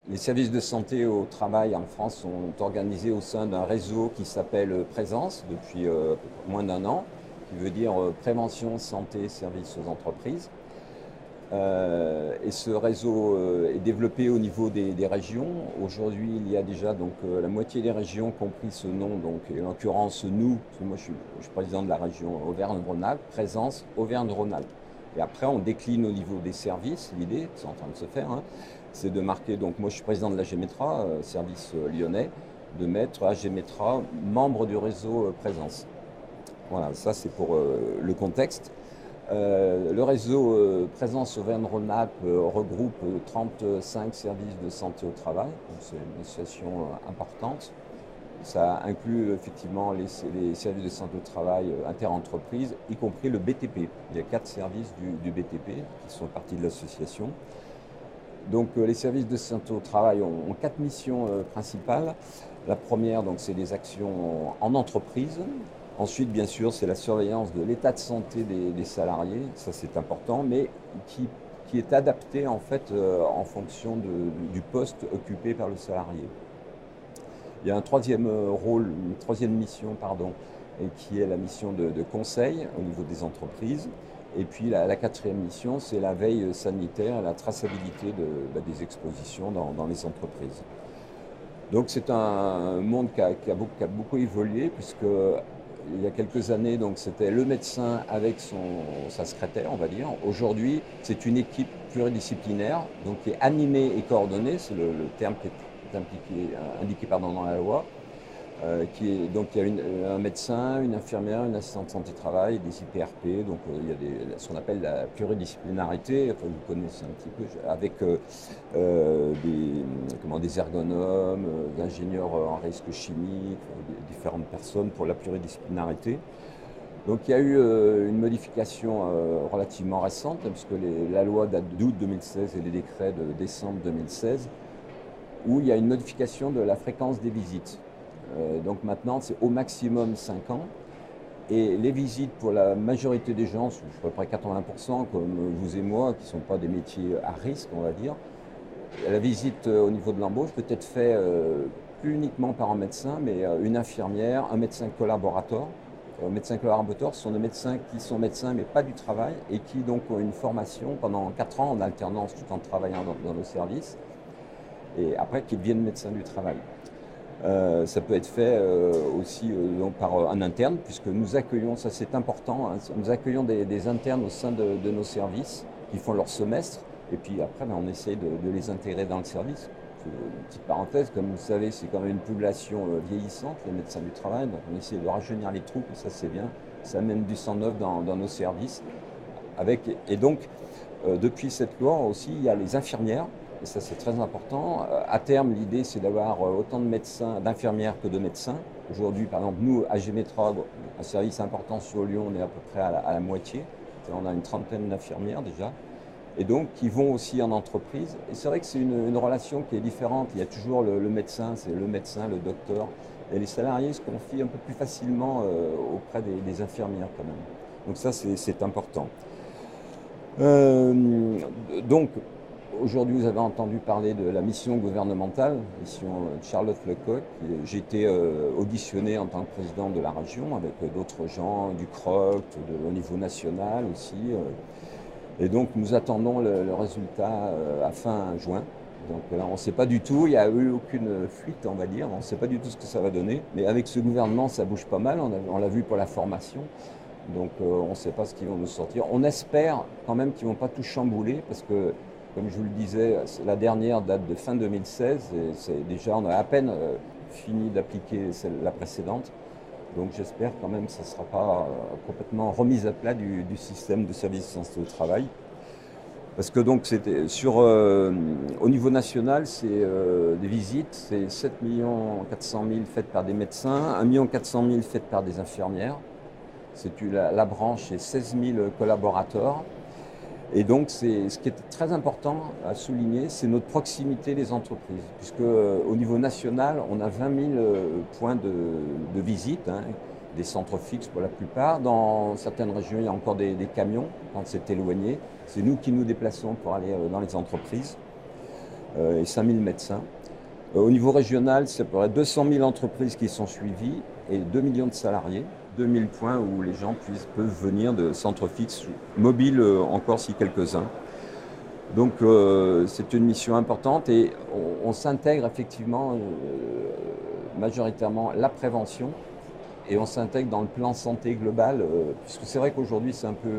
Les services de santé au travail en France sont organisés au sein d'un réseau qui s'appelle Présence depuis moins d'un an, qui veut dire prévention, santé, services aux entreprises. Et ce réseau est développé au niveau des régions. Aujourd'hui, il y a déjà la moitié des régions qui ont pris ce nom, donc, et en l'occurrence nous, parce que moi je suis président de la région Auvergne-Rhône-Alpes, Présence Auvergne-Rhône-Alpes. Et après, on décline au niveau des services. L'idée, c'est en train de se faire, hein, c'est de marquer, donc moi je suis président de la Gémetra, service lyonnais, de mettre à Gémetra membre du réseau Présence. Voilà, ça c'est pour le contexte. Le réseau Présence Auvergne-Rhône-Alpes regroupe 35 services de santé au travail, donc c'est une association importante. Ça inclut effectivement les services de santé au travail interentreprises, y compris le BTP. Il y a 4 services du BTP qui sont partie de l'association. Donc les services de santé au travail ont 4 missions principales. La première, c'est des actions en entreprise. Ensuite, bien sûr, c'est la surveillance de l'état de santé des salariés, ça c'est important, mais qui est adapté en fait en fonction du poste occupé par le salarié. Il y a un troisième rôle, une troisième mission, pardon, et qui est la mission de conseil au niveau des entreprises. Et puis la quatrième mission, c'est la veille sanitaire et la traçabilité des expositions dans les entreprises. Donc c'est un monde qui a beaucoup évolué, puisque il y a quelques années, c'était le médecin avec sa secrétaire, on va dire. Aujourd'hui, c'est une équipe pluridisciplinaire, donc qui est animée et coordonnée, c'est le terme qui est indiqué dans la loi. Donc il y a un médecin, une infirmière, une assistante santé-travail, des IPRP, donc il y a ce qu'on appelle la pluridisciplinarité, enfin, vous connaissez un petit peu, avec des ergonomes, d'ingénieurs en risque chimique, différentes personnes pour la pluridisciplinarité. Donc il y a eu une modification relativement récente, puisque la loi date d'août 2016 et les décrets de décembre 2016, où il y a une modification de la fréquence des visites. Donc maintenant, c'est au maximum 5 ans. Et les visites, pour la majorité des gens, à peu près 80%, comme vous et moi, qui ne sont pas des métiers à risque, on va dire, la visite au niveau de l'embauche peut être faite plus uniquement par un médecin, mais une infirmière, un médecin collaborateur. Médecins collaborateurs sont des médecins qui sont médecins, mais pas du travail, et qui donc ont une formation pendant 4 ans en alternance, tout en travaillant dans nos services, et après qui deviennent médecins du travail. Ça peut être fait aussi par un interne, puisque nous accueillons, ça c'est important, hein, nous accueillons des internes au sein de nos services qui font leur semestre, et puis après on essaie de les intégrer dans le service. Une petite parenthèse, comme vous savez, c'est quand même une population vieillissante, les médecins du travail, donc on essaie de rajeunir les troupes, et ça c'est bien, ça amène du sang neuf dans nos services. Et donc, depuis cette loi aussi, il y a les infirmières. Et ça, c'est très important. À terme, l'idée, c'est d'avoir autant de médecins, d'infirmières que de médecins. Aujourd'hui, par exemple, nous, à Gémetra, un service important sur Lyon, on est à peu près à la moitié. On a une trentaine d'infirmières déjà. Et donc, qui vont aussi en entreprise. Et c'est vrai que c'est une relation qui est différente. Il y a toujours le médecin, c'est le médecin, le docteur. Et les salariés se confient un peu plus facilement auprès des infirmières quand même. Donc ça, c'est important. Donc, aujourd'hui, vous avez entendu parler de la mission gouvernementale, mission de Charlotte Lecoq. J'ai été auditionné en tant que président de la région avec d'autres gens, du CROC, au niveau national aussi. Et donc, nous attendons le résultat à fin juin. Donc là, on ne sait pas du tout, il n'y a eu aucune fuite, on va dire, on ne sait pas du tout ce que ça va donner. Mais avec ce gouvernement, ça bouge pas mal, on l'a vu pour la formation. Donc on ne sait pas ce qu'ils vont nous sortir. On espère quand même qu'ils ne vont pas tout chambouler, parce que, comme je vous le disais, la dernière date de fin 2016, et déjà on a à peine fini d'appliquer la précédente. Donc j'espère quand même que ça ne sera pas complètement remise à plat du système de service de santé au travail. Parce que donc au niveau national, c'est des visites, c'est 7 400 000 faites par des médecins, 1 400 000 faites par des infirmières. La branche est 16 000 collaborateurs. Et donc, ce qui est très important à souligner, c'est notre proximité des entreprises. Puisque au niveau national, on a 20 000 points de visite, hein, des centres fixes pour la plupart. Dans certaines régions, il y a encore des camions quand c'est éloigné. C'est nous qui nous déplaçons pour aller dans les entreprises. et 5000 médecins. Au niveau régional, c'est à peu près 200 000 entreprises qui sont suivies et 2 millions de salariés. 2000 points où les gens peuvent venir de centres fixes, mobiles encore si quelques-uns. Donc c'est une mission importante et on s'intègre effectivement majoritairement la prévention et on s'intègre dans le plan santé global, puisque c'est vrai qu'aujourd'hui c'est un peu,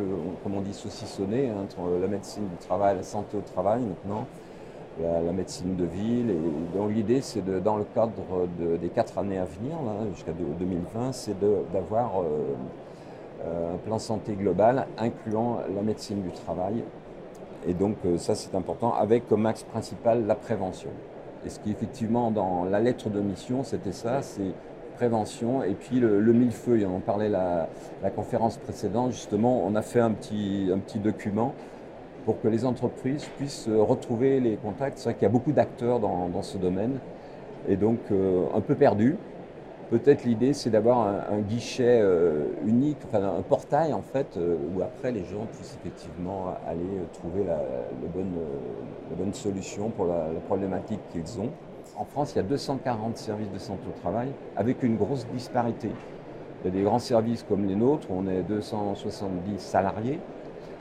comme on dit, saucissonné entre la médecine du travail, la santé au travail maintenant, la médecine de ville. Et donc l'idée c'est dans le cadre des 4 années à venir, jusqu'à 2020, c'est d'avoir un plan santé global incluant la médecine du travail. Et donc ça c'est important, avec comme axe principal la prévention. Et ce qui effectivement dans la lettre de mission, c'était ça, c'est prévention et puis le millefeuille. On en parlait la conférence précédente, justement, on a fait un petit document pour que les entreprises puissent retrouver les contacts. C'est vrai qu'il y a beaucoup d'acteurs dans ce domaine et donc un peu perdu. Peut-être l'idée, c'est d'avoir un guichet unique, enfin un portail en fait, où après les gens puissent effectivement aller trouver la bonne solution pour la problématique qu'ils ont. En France, il y a 240 services de santé au travail avec une grosse disparité. Il y a des grands services comme les nôtres, où on est 270 salariés,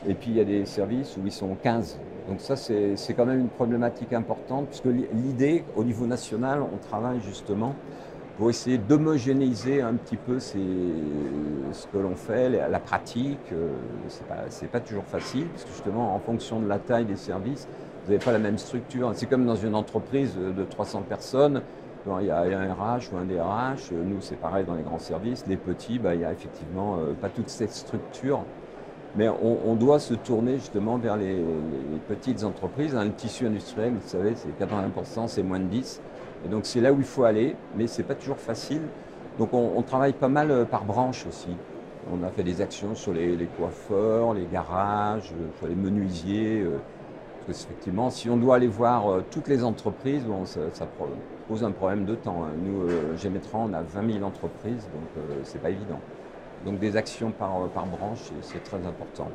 et puis il y a des services où ils sont 15. Donc ça, c'est quand même une problématique importante, puisque l'idée, au niveau national, on travaille justement pour essayer d'homogénéiser un petit peu ce que l'on fait, la pratique. C'est pas toujours facile, parce que justement, en fonction de la taille des services, vous n'avez pas la même structure. C'est comme dans une entreprise de 300 personnes, il y a un RH ou un DRH, nous c'est pareil dans les grands services, les petits, il n'y a effectivement pas toute cette structure. Mais on doit se tourner justement vers les petites entreprises. Le tissu industriel, vous savez, c'est 80%, c'est moins de 10%. Et donc c'est là où il faut aller, mais ce n'est pas toujours facile. Donc on travaille pas mal par branche aussi. On a fait des actions sur les coiffeurs, les garages, sur les menuisiers. Parce qu'effectivement, si on doit aller voir toutes les entreprises, ça pose un problème de temps. Nous, Gémetran, on a 20 000 entreprises, donc c'est pas évident. Donc des actions par branche, c'est très important.